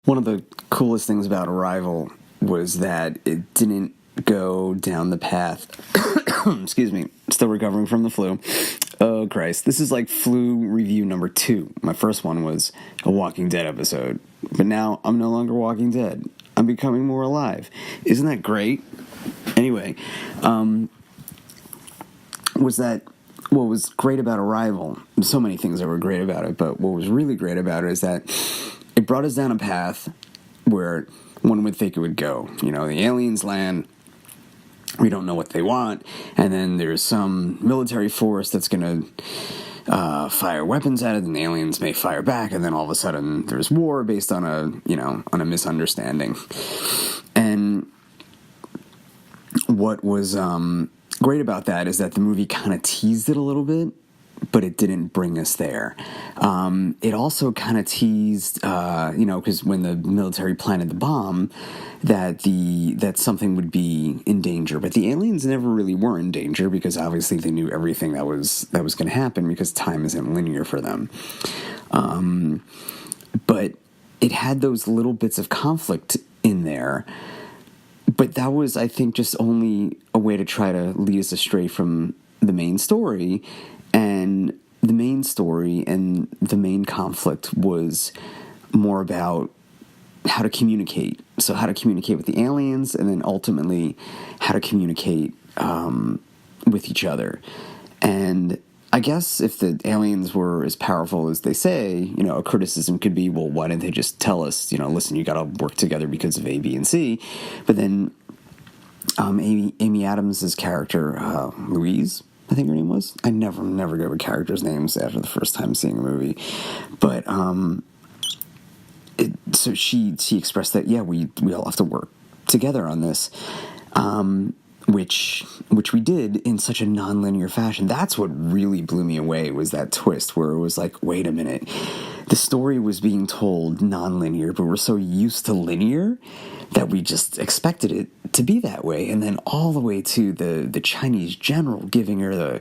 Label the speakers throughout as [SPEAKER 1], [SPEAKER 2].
[SPEAKER 1] One of the coolest things about Arrival was that it didn't go down the path. Excuse me, still recovering from the flu. Oh, Christ. This is like flu review number 2. My first one was a Walking Dead episode. But now I'm no longer Walking Dead. I'm becoming more alive. Isn't that great? Anyway, what was great about Arrival, so many things that were great about it, but what was really great about it is that it brought us down a path where one would think it would go. You know, the aliens land, we don't know what they want, and then there's some military force that's going to fire weapons at it, and the aliens may fire back, and then all of a sudden there's war based on a misunderstanding. And what was great about that is that the movie kind of teased it a little bit, but it didn't bring us there. It also kind of teased, because when the military planted the bomb, that something would be in danger. But the aliens never really were in danger because obviously they knew everything that was going to happen because time isn't linear for them. But it had those little bits of conflict in there. But that was, I think, just only a way to try to lead us astray from the main story. And the main story and the main conflict was more about how to communicate. So how to communicate with the aliens, and then ultimately how to communicate with each other. And I guess if the aliens were as powerful as they say, a criticism could be, well, why didn't they just tell us, listen, you got to work together because of A, B, and C. But then Amy Adams' character, Louise, I think her name was. I never go with characters' names after the first time seeing a movie. But so she expressed that, yeah, we all have to work together on this. Which we did in such a non-linear fashion. That's what really blew me away, was that twist where it was like, wait a minute, the story was being told non-linear, but we're so used to linear that we just expected it to be that way. And then all the way to the Chinese general giving her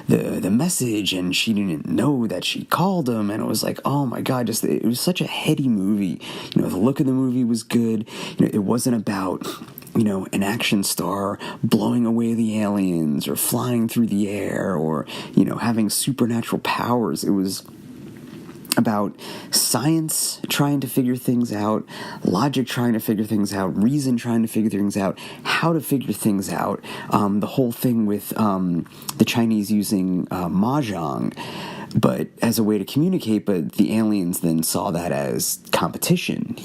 [SPEAKER 1] the message, and she didn't know that she called him, and it was like, oh my God, it was such a heady movie. The look of the movie was good. It wasn't about an action star blowing away the aliens or flying through the air or, having supernatural powers. It was about science trying to figure things out, logic trying to figure things out, reason trying to figure things out, how to figure things out. The whole thing with the Chinese using Mahjong, but as a way to communicate, but the aliens then saw that as competition,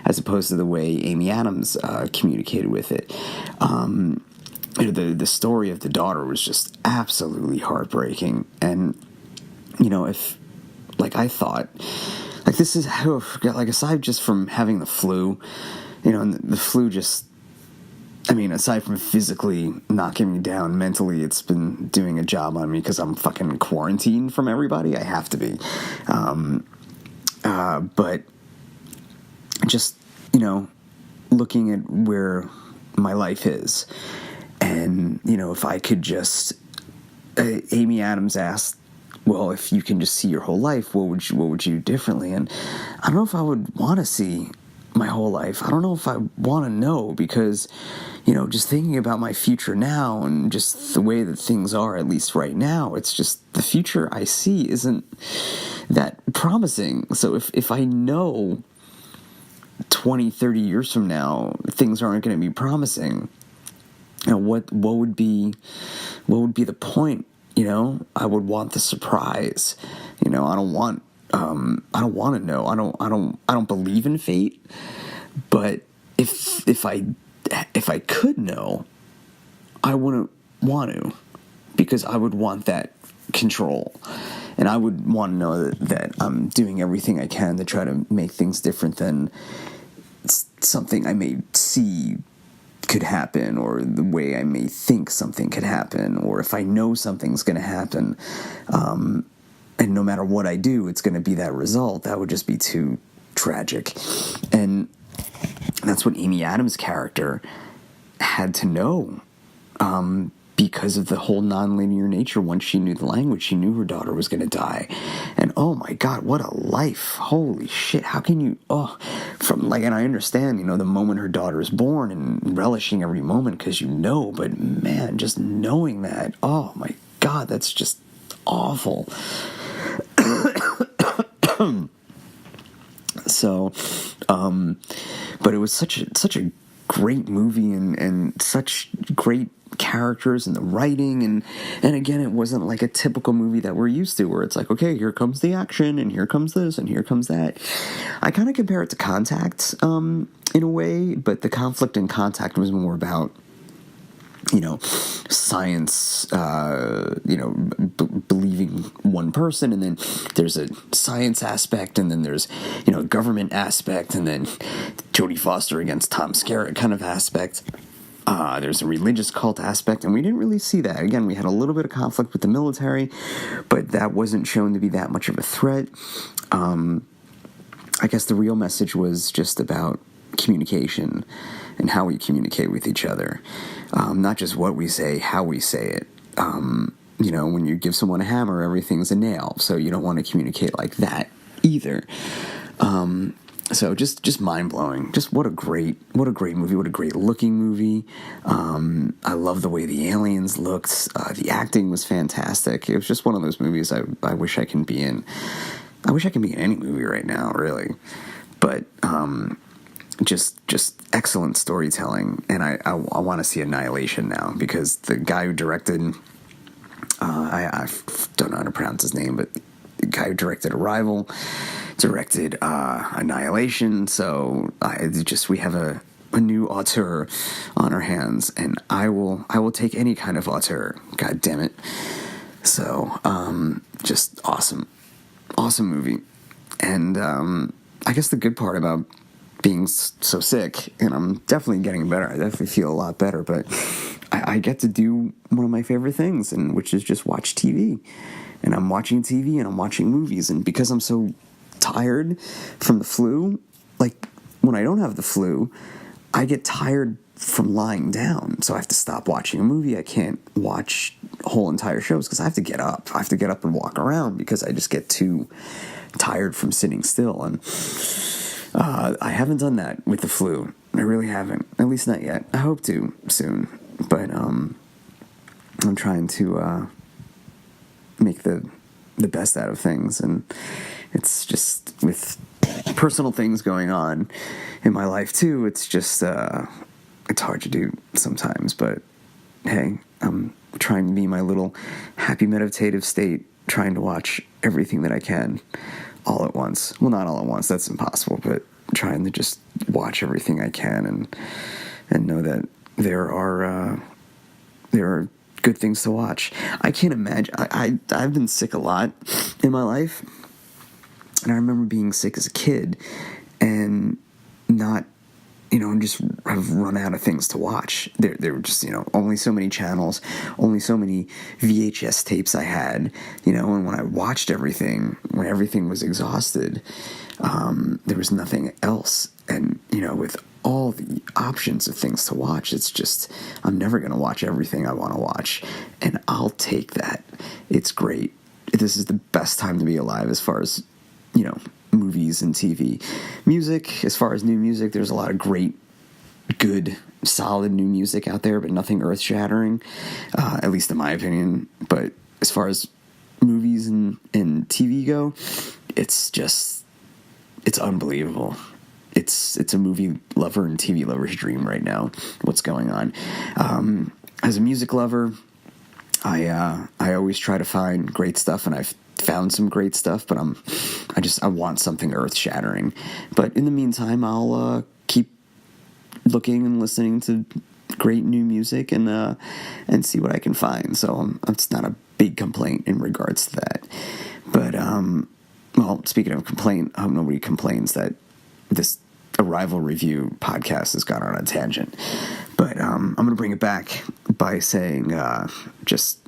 [SPEAKER 1] as opposed to the way Amy Adams communicated with it. The story of the daughter was just absolutely heartbreaking. And, if, I thought, this is, aside just from having the flu, and the flu just, aside from physically knocking me down, mentally it's been doing a job on me because I'm fucking quarantined from everybody. I have to be. But just, looking at where my life is, and, if I could just, Amy Adams asked, well, if you can just see your whole life, what would you do differently? And I don't know if I would want to see my whole life. I don't know if I want to know, because, just thinking about my future now and just the way that things are, at least right now, it's just the future I see isn't that promising. So if I know 20, 30 years from now, things aren't going to be promising, what would be the point? I would want the surprise. I don't want to know. I don't believe in fate. But if I could know, I wouldn't want to, because I would want that control, and I would want to know that I'm doing everything I can to try to make things different than something I may see could happen, or the way I may think something could happen, or if I know something's going to happen, and no matter what I do, it's going to be that result. That would just be too tragic. And that's what Amy Adams' character had to know, because of the whole nonlinear nature. Once she knew the language, she knew her daughter was going to die. And oh my God, what a life. Holy shit. How can you, and I understand, the moment her daughter is born and relishing every moment because but man, just knowing that, oh my God, that's just awful. So, but it was such a great movie and such great characters and the writing and again, it wasn't like a typical movie that we're used to where it's like, okay, here comes the action and here comes this and here comes that. I kind of compare it to Contact in a way, but the conflict in Contact was more about science, believing one person, and then there's a science aspect, and then there's, a government aspect, and then Jodie Foster against Tom Skerritt kind of aspect. There's a religious cult aspect, and we didn't really see that. Again, we had a little bit of conflict with the military, but that wasn't shown to be that much of a threat. I guess the real message was just about communication and how we communicate with each other. Not just what we say, how we say it. When you give someone a hammer, everything's a nail, so you don't want to communicate like that either. So just mind-blowing. Just what a great movie, what a great looking movie. I love the way the aliens looked. The acting was fantastic. It was just one of those movies I wish I can be in. I wish I could be in any movie right now, really. But just excellent storytelling, and I want to see Annihilation now, because the guy who directed, I don't know how to pronounce his name, but the guy who directed Arrival directed Annihilation, so we have a new auteur on our hands, and I will take any kind of auteur, god damn it. So just awesome movie. And I guess the good part about being so sick, and I'm definitely getting better, I definitely feel a lot better, but I get to do one of my favorite things, and which is just watch TV. And I'm watching TV and I'm watching movies, and because I'm so tired from the flu, like when I don't have the flu, I get tired from lying down, so I have to stop watching a movie. I can't watch whole entire shows because I have to get up. I have to get up and walk around because I just get too tired from sitting still. And I haven't done that with the flu. I really haven't, at least not yet. I hope to soon, but I'm trying to make the best out of things, and it's just with personal things going on in my life too, it's just it's hard to do sometimes, but hey, I'm trying to be my little happy meditative state, trying to watch everything that I can all at once. Well, not all at once, that's impossible, but trying to just watch everything I can and know that there are good things to watch. I can't imagine. I've been sick a lot in my life, and I remember being sick as a kid and not, and just have run out of things to watch. There were just, only so many channels, only so many VHS tapes I had, and when I watched everything, when everything was exhausted, there was nothing else. And, with all the options of things to watch, it's just, I'm never going to watch everything I want to watch, and I'll take that. It's great. This is the best time to be alive as far as, movies and TV. Music, as far as new music, there's a lot of great, good, solid new music out there, but nothing earth-shattering, at least in my opinion. But as far as movies and TV go, it's unbelievable. It's a movie lover and TV lover's dream right now, what's going on. As a music lover, I always try to find great stuff, and I've found some great stuff, but I want something earth-shattering. But in the meantime, I'll keep looking and listening to great new music and see what I can find. So it's not a big complaint in regards to that. But well, speaking of complaint, I hope nobody complains that this Arrival review podcast has gone on a tangent. But I'm going to bring it back by saying just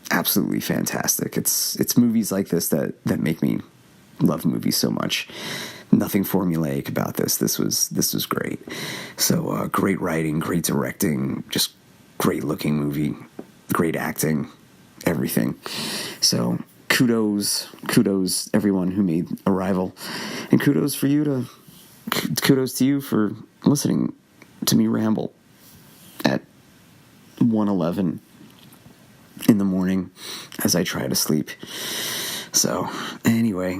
[SPEAKER 1] absolutely fantastic. It's movies like this that make me love movies so much. Nothing formulaic about this. This was great. So great writing, great directing, just great looking movie, great acting, everything. So kudos everyone who made Arrival, and kudos to you for listening to me ramble at 1:11 in the morning as I try to sleep. So anyway,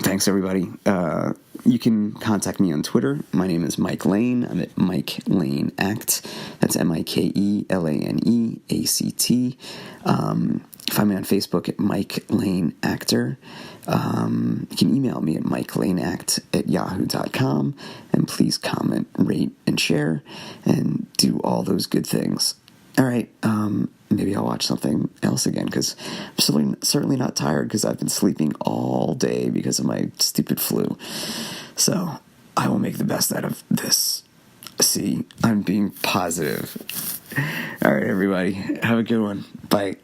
[SPEAKER 1] thanks everybody. You can contact me on Twitter. My name is Mike Lane. I'm at Mike Lane Act. That's MikeLaneAct. Find me on Facebook at Mike Lane Actor. You can email me at mikelaneact@yahoo.com, and please comment, rate, and share, and do all those good things. All right, maybe I'll watch something else again, because I'm certainly not tired, because I've been sleeping all day because of my stupid flu. So I will make the best out of this. See, I'm being positive. All right, everybody, have a good one. Bye.